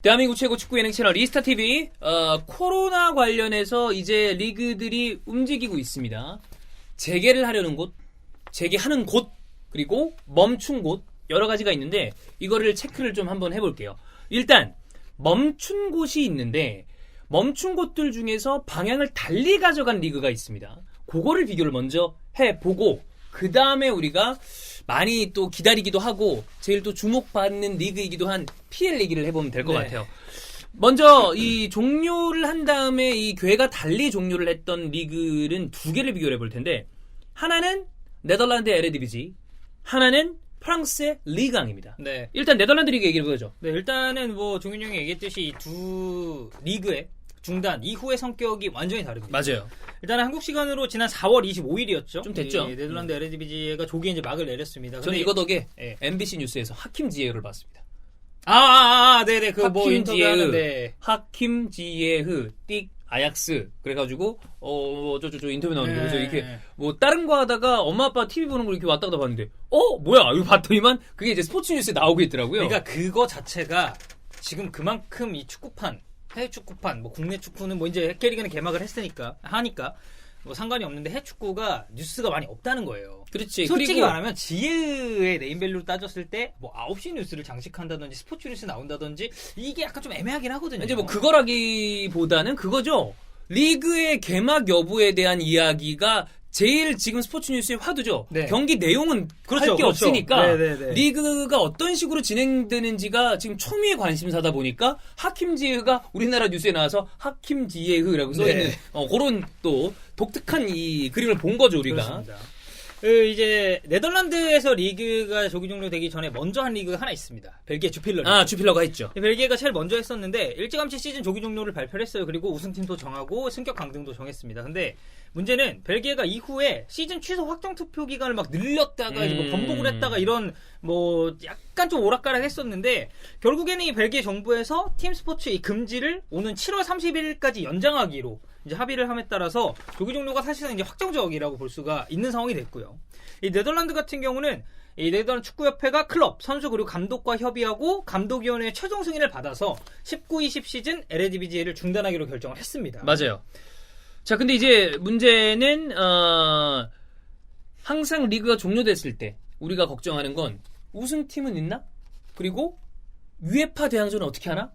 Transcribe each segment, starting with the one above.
대한민국 최고 축구 예능 채널 이스타TV 코로나 관련해서 이제 리그들이 움직이고 있습니다. 재개를 하려는 곳, 재개하는 곳, 그리고 멈춘 곳 여러 가지가 있는데 이거를 체크를 좀 한번 해볼게요. 일단 멈춘 곳이 있는데 멈춘 곳들 중에서 방향을 달리 가져간 리그가 있습니다. 그거를 비교를 먼저 해보고 그 다음에 우리가 많이 또 기다리기도 하고 제일 또 주목받는 리그이기도 한 PL 얘기를 해보면 될 것 같아요. 먼저 이 종료를 한 다음에 이 궤가 달리 종료를 했던 리그는 두 개를 비교를 해볼 텐데 하나는 네덜란드 에레디비지, 하나는 프랑스의 리강입니다. 네. 일단 네덜란드 리그 얘기를 보여줘. 네, 일단은 뭐 종윤 형이 얘기했듯이 이 두 리그의 중단 이후의 성격이 완전히 다릅니다. 맞아요. 일단은 한국 시간으로 지난 4월 25일이었죠. 좀 됐죠. 네덜란드 에레디비지가 조기에 이제 막을 내렸습니다. 저는 이거 덕에 예. MBC 뉴스에서 하킴 지예흐를 봤습니다. 네네. 그 뭐 하킴 인터뷰하는 지예흐, 네. 하킴 지예흐, 띡 아약스. 그래가지고 저 인터뷰 나오는데 그래서 이렇게 뭐 다른 거 하다가 엄마 아빠 TV 보는 걸 이렇게 왔다 갔다 봤는데 뭐야 이거 봤더니만 그게 이제 스포츠 뉴스에 나오고 있더라고요. 그러니까 그거 자체가 지금 그만큼 이 축구판 해외 축구판, 뭐 국내 축구는 뭐 이제 K리그는 개막을 하니까 뭐 상관이 없는데 해외 축구가 뉴스가 많이 없다는 거예요. 그렇지. 솔직히 그리고 말하면 지혜의 네임밸류로 따졌을 때 뭐 9시 뉴스를 장식한다든지 스포츠 뉴스 나온다든지 이게 약간 좀 애매하긴 하거든요. 이제 뭐 그거라기보다는 그거죠. 리그의 개막 여부에 대한 이야기가 제일 지금 스포츠 뉴스의 화두죠. 네. 경기 내용은 그렇죠, 할 게 그렇죠. 없으니까 네네네. 리그가 어떤 식으로 진행되는지가 지금 초미의 관심사다 보니까 하킴 지예흐가 우리나라 뉴스에 나와서 하킴 지예흐라고 써있는 네. 그런 또 독특한 이 그림을 본 거죠 우리가. 그렇습니다. 이제 네덜란드에서 리그가 조기 종료되기 전에 먼저 한 리그가 하나 있습니다. 벨기에 주필러 리그. 주필러가 했죠. 벨기에가 제일 먼저 했었는데 일찌감치 시즌 조기 종료를 발표를 했어요. 그리고 우승팀도 정하고 승격 강등도 정했습니다. 근데 문제는 벨기에가 이후에 시즌 취소 확정 투표 기간을 막 늘렸다가 이제 뭐 번복을 했다가 이런 뭐 약간 좀 오락가락 했었는데 결국에는 이 벨기에 정부에서 팀 스포츠 이 금지를 오는 7월 31일까지 연장하기로 이제 합의를 함에 따라서 조기 종료가 사실상 이제 확정적이라고 볼 수가 있는 상황이 됐고요. 이 네덜란드 같은 경우는 이 네덜란드 축구협회가 클럽, 선수 그리고 감독과 협의하고 감독위원회의 최종 승인을 받아서 19-20 시즌 에레디비지를 중단하기로 결정을 했습니다. 맞아요. 자, 근데 이제 문제는 항상 리그가 종료됐을 때 우리가 걱정하는 건 우승팀은 있나? 그리고 UEFA 대항전은 어떻게 하나?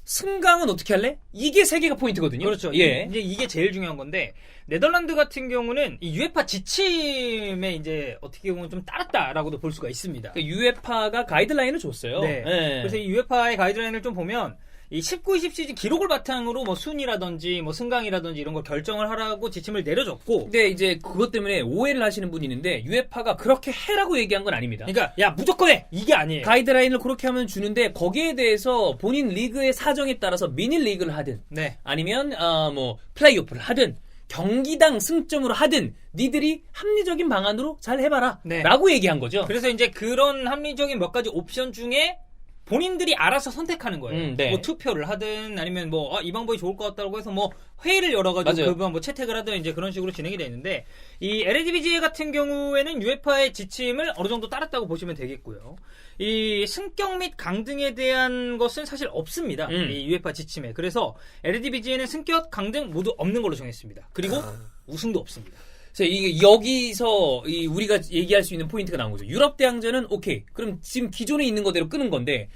승강은 어떻게 할래? 이게 세 개가 포인트거든요. 그렇죠. 예. 이제 이게 제일 중요한 건데 네덜란드 같은 경우는 이 UEFA 지침에 이제 어떻게 보면 좀 따랐다라고도 볼 수가 있습니다. UEFA가 가이드라인을 줬어요. 네. 예. 그래서 이 UEFA의 가이드라인을 좀 보면 이 19-20 시즌 기록을 바탕으로 뭐 순위라든지 뭐 승강이라든지 이런 걸 결정을 하라고 지침을 내려줬고 근데 이제 그것 때문에 오해를 하시는 분이 있는데 UEFA가 그렇게 해라고 얘기한 건 아닙니다. 그러니까 야 무조건 해! 이게 아니에요. 가이드라인을 그렇게 하면 주는데 거기에 대해서 본인 리그의 사정에 따라서 미니 리그를 하든 네. 아니면 뭐 플레이오프를 하든 경기당 승점으로 하든 니들이 합리적인 방안으로 잘 해봐라 네. 라고 얘기한 거죠. 그래서 이제 그런 합리적인 몇 가지 옵션 중에 본인들이 알아서 선택하는 거예요. 네. 뭐 투표를 하든 아니면 뭐 이 방법이 좋을 것 같다고 해서 뭐 회의를 열어가지고 맞아요. 그분 뭐 채택을 하든 이제 그런 식으로 진행이 되는데 이 에레디비지에 같은 경우에는 UEFA의 지침을 어느 정도 따랐다고 보시면 되겠고요. 이 승격 및 강등에 대한 것은 사실 없습니다. 이 UEFA 지침에. 그래서 에레디비지에는 승격, 강등 모두 없는 걸로 정했습니다. 그리고 우승도 없습니다. 이게 여기서 우리가 얘기할 수 있는 포인트가 나온 거죠. 유럽 대항전은 오케이. 그럼 지금 기존에 있는 거대로 끄는 건데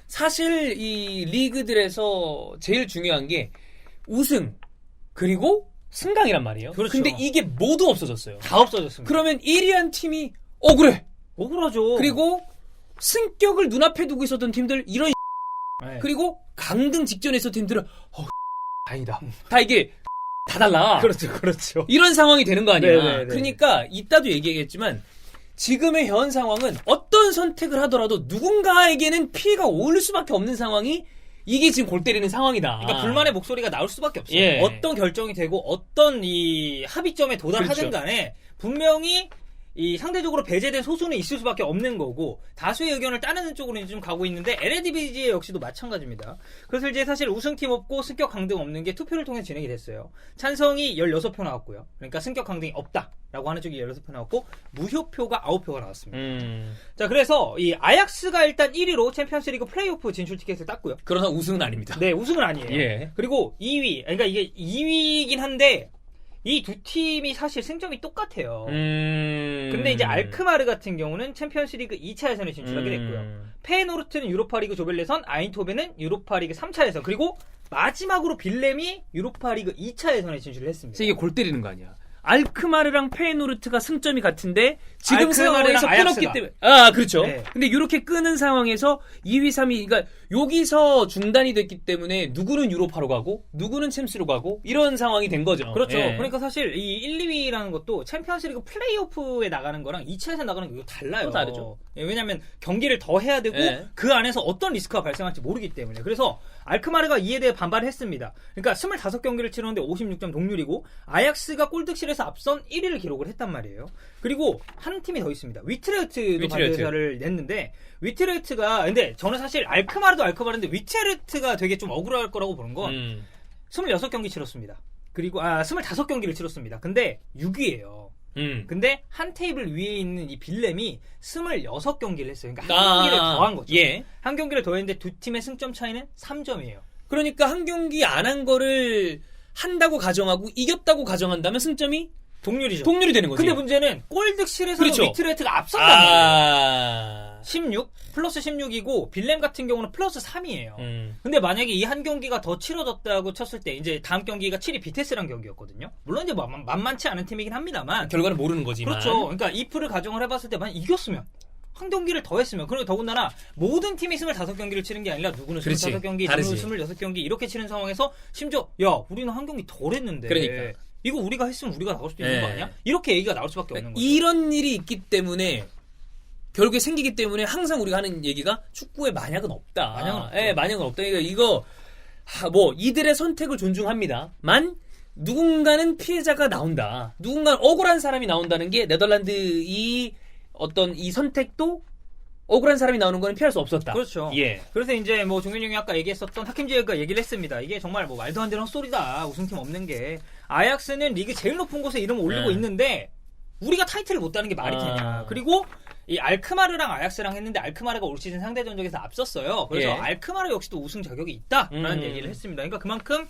사실 이 리그들에서 제일 중요한 게 우승 그리고 승강이란 말이에요. 그렇죠. 근데 이게 모두 없어졌어요. 다 없어졌습니다. 그러면 1위한 팀이 억울해. 억울하죠. 그리고 승격을 눈앞에 두고 있었던 팀들 이런 네. 그리고 강등 직전에 있었던 팀들은 다행이다. 다 이게 다 달라. 그렇죠. 이런 상황이 되는 거 아니야. 네네네. 그러니까 이따도 얘기하겠지만 지금의 현 상황은 어떤 선택을 하더라도 누군가에게는 피해가 올 수밖에 없는 상황이 이게 지금 골 때리는 상황이다. 그러니까 불만의 목소리가 나올 수밖에 없어요. 예. 어떤 결정이 되고 어떤 이 합의점에 도달하든 그렇죠. 간에 분명히 이 상대적으로 배제된 소수는 있을 수밖에 없는 거고 다수의 의견을 따르는 쪽으로 이제 좀 가고 있는데 LADBJ 역시도 마찬가지입니다. 그래서 이제 사실 우승팀 없고 승격 강등 없는 게 투표를 통해 진행이 됐어요. 찬성이 16표 나왔고요. 그러니까 승격 강등이 없다라고 하는 쪽이 16표 나왔고 무효표가 9표가 나왔습니다. 자, 그래서 이 아약스가 일단 1위로 챔피언스리그 플레이오프 진출 티켓을 땄고요. 그러나 우승은 아닙니다. 네, 우승은 아니에요. 예. 그리고 2위, 그러니까 이게 2위이긴 한데 이 두 팀이 사실 승점이 똑같아요. 근데 이제 알크마르 같은 경우는 챔피언스리그 2차 예선에 진출하게 됐고요. 페노르트는 유로파리그 조별예선, 아인토벤은 유로파리그 3차 예선, 그리고 마지막으로 빌렘이 유로파리그 2차 예선에 진출을 했습니다. 그래서 이게 골 때리는 거 아니야. 알크마르랑 페노르트가 승점이 같은데 지금 알크마르랑 상황에서 끊었기 아약스가. 때문에 아 그렇죠. 네. 근데 이렇게 끄는 상황에서 2위, 3위 그러니까 여기서 중단이 됐기 때문에 누구는 유로파로 가고 누구는 챔스로 가고 이런 상황이 된 거죠. 그렇죠. 예. 그러니까 사실 이 1, 2위라는 것도 챔피언스리그 플레이오프에 나가는 거랑 2차에서 나가는 거 이거 달라요. 또 다르죠. 예, 왜냐하면 경기를 더 해야 되고 예. 그 안에서 어떤 리스크가 발생할지 모르기 때문에. 그래서 알크마르가 이에 대해 반발을 했습니다. 그러니까 25경기를 치렀는데 56점 동률이고 아약스가 골득실에서 앞선 1위를 기록을 했단 말이에요. 그리고 한 팀이 더 있습니다. 위트레흐트도 반대사를 냈는데 위트레흐트가 근데 저는 사실 알크마르도 알크마르인데 위트레흐트가 되게 좀 억울할 거라고 보는 건 26경기 치렀습니다. 그리고 25경기를 치렀습니다. 근데 6위예요. 근데 한 테이블 위에 있는 이 빌렘이 26경기를 했어요. 그러니까 한 경기를 더한 거죠. 예. 한 경기를 더했는데 두 팀의 승점 차이는 3점이에요. 그러니까 한 경기 안 한 거를 한다고 가정하고 이겼다고 가정한다면 승점이 동률이죠. 동률이 되는 거지. 근데 문제는 골득실에서 그렇죠. 위트레흐트가 앞선단 말이에요. 아. 16 플러스 16이고 빌렘 같은 경우는 플러스 3이에요. 근데 만약에 이 한 경기가 더 치러졌다고 쳤을 때 이제 다음 경기가 7위 비테스란 경기였거든요. 물론 이제 만만치 않은 팀이긴 합니다만 결과는 모르는 거지만. 그렇죠. 그러니까 if를 가정을 해봤을 때 만약 이겼으면 한 경기를 더 했으면 그리고 더군다나 모든 팀이 25경기를 치는 게 아니라 누구는 그렇지. 25경기, 다르지. 누구는 26경기 이렇게 치는 상황에서 심지어 야 우리는 한 경기 덜 했는데 그러니까. 이거 우리가 했으면 우리가 나올 수도 있는 예. 거 아니야? 이렇게 얘기가 나올 수밖에 없는 거죠. 이런 일이 있기 때문에 결국에 생기기 때문에 항상 우리가 하는 얘기가 축구에 만약은 없다. 만약은 없죠. 예, 만약은 없다. 그러니까 이거 뭐 이들의 선택을 존중합니다만 누군가는 피해자가 나온다. 누군가는 억울한 사람이 나온다는 게 네덜란드 이 어떤 이 선택도 억울한 사람이 나오는 거는 피할 수 없었다. 그렇죠. 예. 그래서 이제 뭐 종현이 형이 아까 얘기했었던 하킴지가 얘기를 했습니다. 이게 정말 뭐 말도 안 되는 헛소리다. 우승팀 없는 게. 아약스는 리그 제일 높은 곳에 이름을 올리고 네. 있는데 우리가 타이틀을 못 따는 게 말이 되냐. 그리고 이 알크마르랑 아약스랑 했는데 알크마르가 올 시즌 상대 전적에서 앞섰어요. 그래서 예. 알크마르 역시도 우승 자격이 있다라는 얘기를 했습니다. 그러니까 그만큼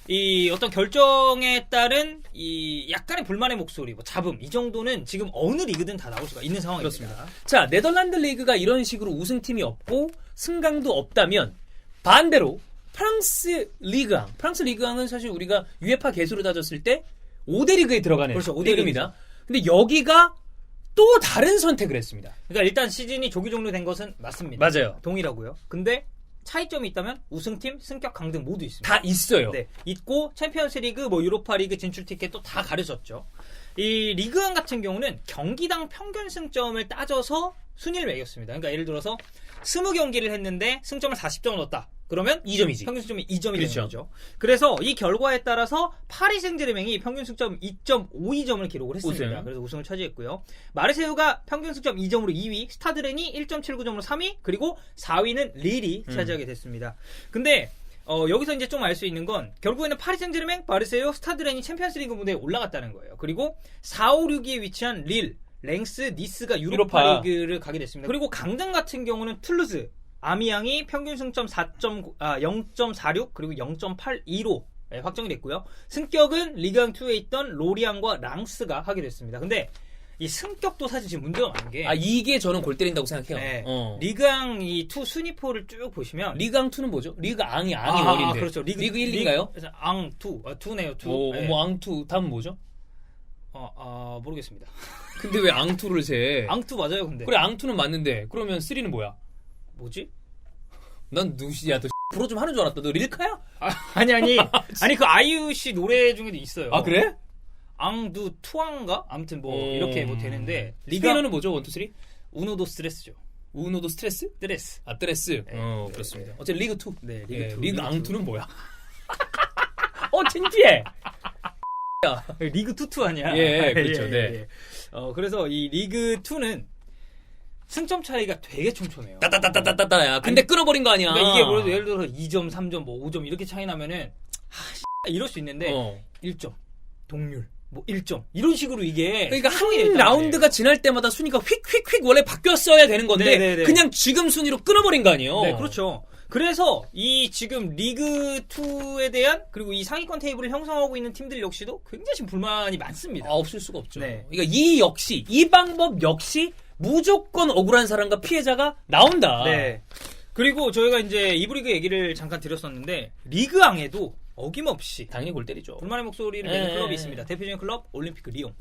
이 어떤 결정에 따른 이 약간의 불만의 목소리, 뭐 잡음 이 정도는 지금 어느 리그든 다 나올 수가 있는 상황입니다. 그렇습니다. 자, 네덜란드 리그가 이런 식으로 우승팀이 없고 승강도 없다면 반대로 프랑스 리그왕. 프랑스 리그왕은 사실 우리가 UEFA 개수로 따졌을 때 5대 리그에 들어가는 그렇죠, 5대 리그입니다. 근데 여기가 또 다른 선택을 했습니다. 그러니까 일단 시즌이 조기 종료된 것은 맞습니다. 맞아요. 동일하고요. 근데 차이점이 있다면 우승팀, 승격 강등 모두 있습니다. 다 있어요. 네, 있고 챔피언스리그, 뭐 유로파리그 진출 티켓도 다 가려졌죠. 이 리그왕 같은 경우는 경기당 평균 승점을 따져서 순위를 매겼습니다. 그러니까 예를 들어서 20경기를 했는데 승점을 40점을 넣었다. 그러면 2점이지. 평균 승점이 2점이 그렇죠. 되는 거죠. 그래서 이 결과에 따라서 파리 생제르맹이 평균 승점 2.52점을 기록을 했습니다. 우승. 그래서 우승을 차지했고요. 마르세유가 평균 승점 2점으로 2위, 스타드렌이 1.79점으로 3위, 그리고 4위는 릴이 차지하게 됐습니다. 근데 여기서 이제 좀 알 수 있는 건 결국에는 파리 생제르맹, 마르세유, 스타드렌이 챔피언스리그 무대에 올라갔다는 거예요. 그그리고 4, 5, 6위에 위치한 릴, 랭스, 니스가 유로파 리그를 가게 됐습니다. 그리고 강등 같은 경우는 툴루즈, 아미앙이 평균 승점 0.46 그리고 0.82로 확정이 됐고요. 승격은 리그왕 2에 있던 로리앙과 랑스가 하게 됐습니다. 근데 이 승격도 사실 지금 문제가 많은 게 이게 저는 골 때린다고 생각해요. 네, 리그왕 이 2 순위표를 쭉 보시면 리그왕 2는 뭐죠? 리그 앙이 어린데. 그렇죠. 리그 1인가요? 앙 2. 2네요. 2. 뭐 앙 2 다음은 뭐죠? 모르겠습니다. 근데 왜 앙 2를 세? 앙 2 맞아요, 근데. 그래, 앙 2는 맞는데. 그러면 3는 뭐야? 뭐지? 난 누구야? 너 프로 좀 하는 줄 알았다. 너 릴카야? 아니 그 아이유 씨 노래 중에도 있어요. 아, 그래? 앙두 투앙가? 아무튼 뭐 이렇게 뭐 되는데 스페인어는 뭐죠? 1, 2, 3? 우노도 스트레스죠. 우노도 스트레스? 스트레스. 스트레스. 네, 그렇습니다. 어쨌든 리그 2. 네, 리그, 리그 2. 리그 앙 2는 뭐야? 창피해. 리그 투투 아니야? 예, 그렇죠. 네. 그래서 이 리그 2는 승점 차이가 되게 촘촘해요. 따따따따따따야. 근데 끊어버린 거 아니야. 그러니까 이게 뭐 예를 들어서 2점, 3점, 뭐 5점 이렇게 차이 나면은 이럴 수 있는데 1점, 동률, 뭐 1점 이런 식으로 이게 그러니까 형성이 한 됐단 라운드가 지날 때마다 순위가 휙휙휙 원래 바뀌었어야 되는 건데 네네네. 그냥 지금 순위로 끊어버린 거 아니에요. 네, 그렇죠. 그래서 이 지금 리그 2에 대한 그리고 이 상위권 테이블을 형성하고 있는 팀들 역시도 굉장히 지금 불만이 많습니다. 없을 수가 없죠. 네. 그러니까 이 방법 역시 무조건 억울한 사람과 피해자가 나온다. 네. 그리고 저희가 이제 이브리그 얘기를 잠깐 드렸었는데 리그왕에도 어김없이 당연히 골 때리죠. 불만의 목소리를 내는 클럽이 있습니다. 대표적인 클럽 올림피크 리옹.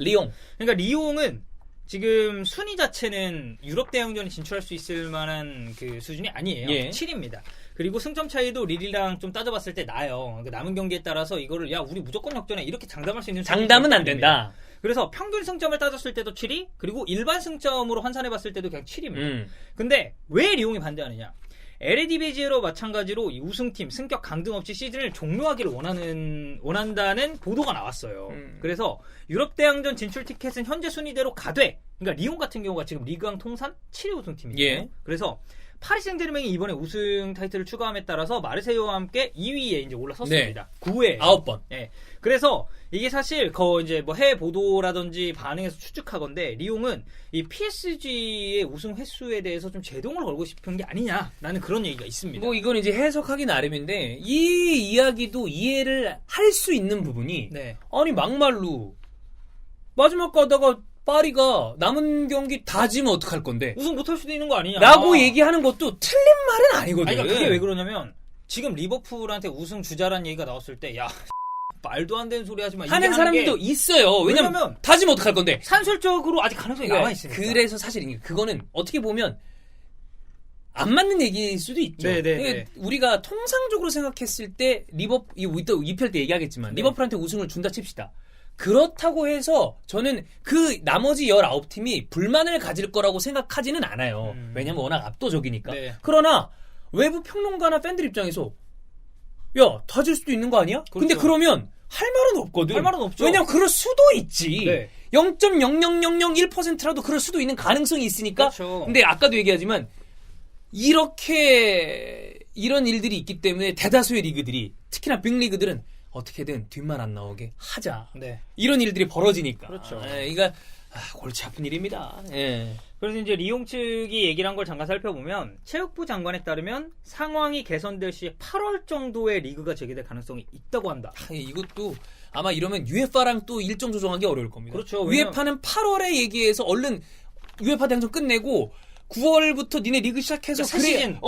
그러니까 리옹은 지금 순위 자체는 유럽 대항전에 진출할 수 있을 만한 그 수준이 아니에요. 예. 7위입니다. 그리고 승점 차이도 릴이랑 좀 따져봤을 때 나요. 그러니까 남은 경기에 따라서 이거를 야 우리 무조건 역전해 이렇게 장담할 수 있는 장담은 안 된다. 그래서 평균 승점을 따졌을 때도 7위, 그리고 일반 승점으로 환산해봤을 때도 그냥 7위입니다. 근데 왜 리옹이 반대하느냐? 에레디비지에로 마찬가지로 이 우승팀 승격 강등 없이 시즌을 종료하기를 원한다는 보도가 나왔어요. 그래서 유럽 대항전 진출 티켓은 현재 순위대로 가되, 그러니까 리옹 같은 경우가 지금 리그왕 통산 7위 우승팀이에요. 예. 그래서 파리 생제르맹이 이번에 우승 타이틀을 추가함에 따라서 마르세유와 함께 2위에 이제 올라섰습니다. 9회 9번. 예. 그래서 이게 사실 이제 뭐 해외 보도라든지 반응에서 추측하건데 리옹은 이 PSG의 우승 횟수에 대해서 좀 제동을 걸고 싶은 게 아니냐라는 그런 얘기가 있습니다. 뭐 이건 이제 해석하기 나름인데 이 이야기도 이해를 할 수 있는 부분이 네. 아니 막말로 마지막 가다가 파리가 남은 경기 다 지면 어떡할 건데? 우승 못할 수도 있는 거 아니냐? 라고 얘기하는 것도 틀린 말은 아니거든. 아니, 그러니까 그게 왜 그러냐면 지금 리버풀한테 우승 주자라는 얘기가 나왔을 때 야 말도 안 되는 소리 하지 마. 하는 사람들도 있어요. 왜냐면 다 지면 어떡할 건데? 산술적으로 아직 가능성이 남아 있으니까. 그래서 사실 그거는 어떻게 보면 안 맞는 얘기일 수도 있죠. 네네네. 우리가 통상적으로 생각했을 때 또 입혈 때 얘기하겠지만 네. 리버풀한테 우승을 준다 칩시다. 그렇다고 해서 저는 그 나머지 19팀이 불만을 가질 거라고 생각하지는 않아요. 왜냐면 워낙 압도적이니까. 네. 그러나 외부 평론가나 팬들 입장에서 야, 다 질 수도 있는 거 아니야? 그렇죠. 근데 그러면 할 말은 없거든. 할 말은 없죠. 왜냐면 그럴 수도 있지. 네. 0.00001%라도 그럴 수도 있는 가능성이 있으니까. 그렇죠. 근데 아까도 얘기하지만 이런 일들이 있기 때문에 대다수의 리그들이 특히나 빅리그들은 어떻게든 뒷말 안 나오게 하자. 네. 이런 일들이 벌어지니까. 그렇죠. 이거 골치 아픈 일입니다. 예. 그래서 이제 리옹 측이 얘기를 한 걸 잠깐 살펴보면 체육부 장관에 따르면 상황이 개선될 시 8월 정도에 리그가 재개될 가능성이 있다고 한다. 이것도 아마 이러면 UEFA랑 또 일정 조정하기 어려울 겁니다. 그렇죠. UEFA는 8월에 얘기해서 얼른 UEFA 대항전 끝내고 9월부터 니네 리그 시작해서 그러니까 시즌.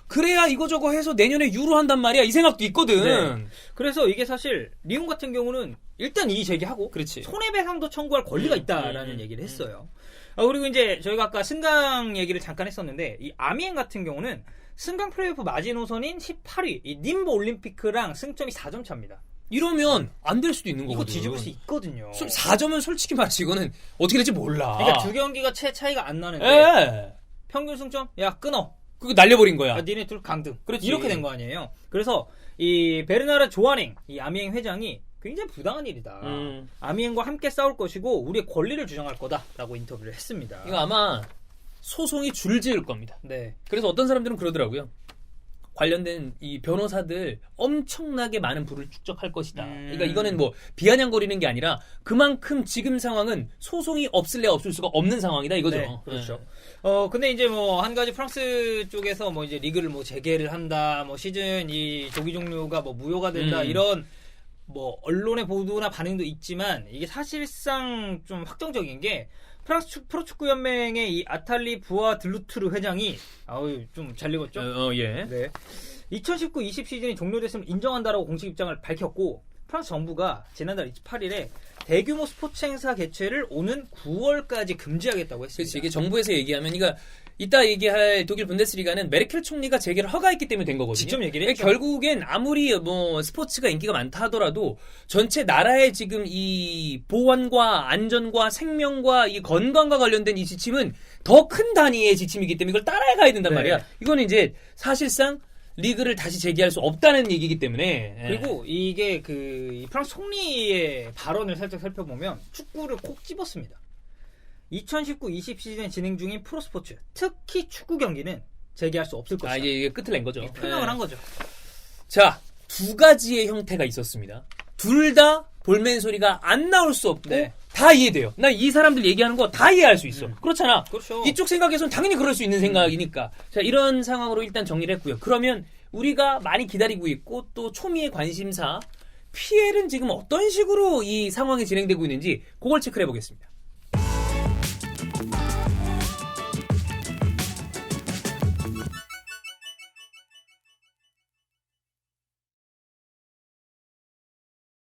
그래야 이거저거 해서 내년에 유로 한단 말이야. 이 생각도 있거든. 네. 그래서 이게 사실 리옹 같은 경우는 일단 이의 제기하고 그렇지. 손해배상도 청구할 권리가 있다라는 얘기를 했어요. 그리고 이제 저희가 아까 승강 얘기를 잠깐 했었는데 이 아미엔 같은 경우는 승강 플레이오프 마지노선인 18위 이 님보 올림피크랑 승점이 4점 차입니다. 이러면 안 될 수도 있는 이거 거거든. 뒤집을 수 있거든요. 4점은 솔직히 말해서 이거는 어떻게 될지 몰라. 그러니까 두 경기가 차이가 안 나는데 예. 평균 승점 야 끊어. 그거 날려버린 거야. 니네 둘 강등. 그렇지. 이렇게 된 거 아니에요. 그래서 이 베르나르 조아냉 이 아미엥 회장이 굉장히 부당한 일이다. 아미엥과 함께 싸울 것이고 우리의 권리를 주장할 거다라고 인터뷰를 했습니다. 이거 아마 소송이 줄지을 겁니다. 네. 그래서 어떤 사람들은 그러더라고요. 관련된 이 변호사들 엄청나게 많은 부를 축적할 것이다. 그러니까 이거는 뭐 비아냥거리는 게 아니라 그만큼 지금 상황은 소송이 없을래 없을 수가 없는 상황이다 이거죠. 네, 그렇죠. 근데 이제 뭐 한 가지 프랑스 쪽에서 뭐 이제 리그를 뭐 재개를 한다, 뭐 시즌 이 조기 종료가 뭐 무효가 된다 이런 뭐 언론의 보도나 반응도 있지만 이게 사실상 좀 확정적인 게 프랑스 프로축구 연맹의 이 아탈리 부아 들루트르 회장이 좀 잘 읽었죠? 예. 네. 2019-20 시즌이 종료됐음을 인정한다라고 공식 입장을 밝혔고 프랑스 정부가 지난달 28일에 대규모 스포츠 행사 개최를 오는 9월까지 금지하겠다고 했습니다. 그렇지. 이게 정부에서 얘기하면 이따 얘기할 독일 분데스리가는 메르켈 총리가 재개를 허가했기 때문에 된 거거든요. 직접 얘기를 했죠. 결국엔 아무리 뭐 스포츠가 인기가 많다 하더라도 전체 나라의 지금 이 보안과 안전과 생명과 이 건강과 관련된 이 지침은 더 큰 단위의 지침이기 때문에 이걸 따라가야 된단 네. 말이야. 이거는 이제 사실상 리그를 다시 재개할 수 없다는 얘기이기 때문에 예. 그리고 이게 이 프랑스 총리의 발언을 살짝 살펴보면 축구를 콕 집었습니다. 2019-20 시즌 진행 중인 프로스포츠, 특히 축구 경기는 재개할 수 없을 것이다. 이게 끝을 낸 거죠. 표명을 한 거죠. 자, 두 가지의 형태가 있었습니다. 둘 다 볼멘 소리가 안 나올 수 없고 네. 다 이해돼요. 나 이 사람들 얘기하는 거 다 이해할 수 있어. 그렇잖아. 그렇죠. 이쪽 생각에선 당연히 그럴 수 있는 생각이니까. 자, 이런 상황으로 일단 정리를 했고요. 그러면 우리가 많이 기다리고 있고 또 초미의 관심사 PL은 지금 어떤 식으로 이 상황이 진행되고 있는지 그걸 체크해 보겠습니다.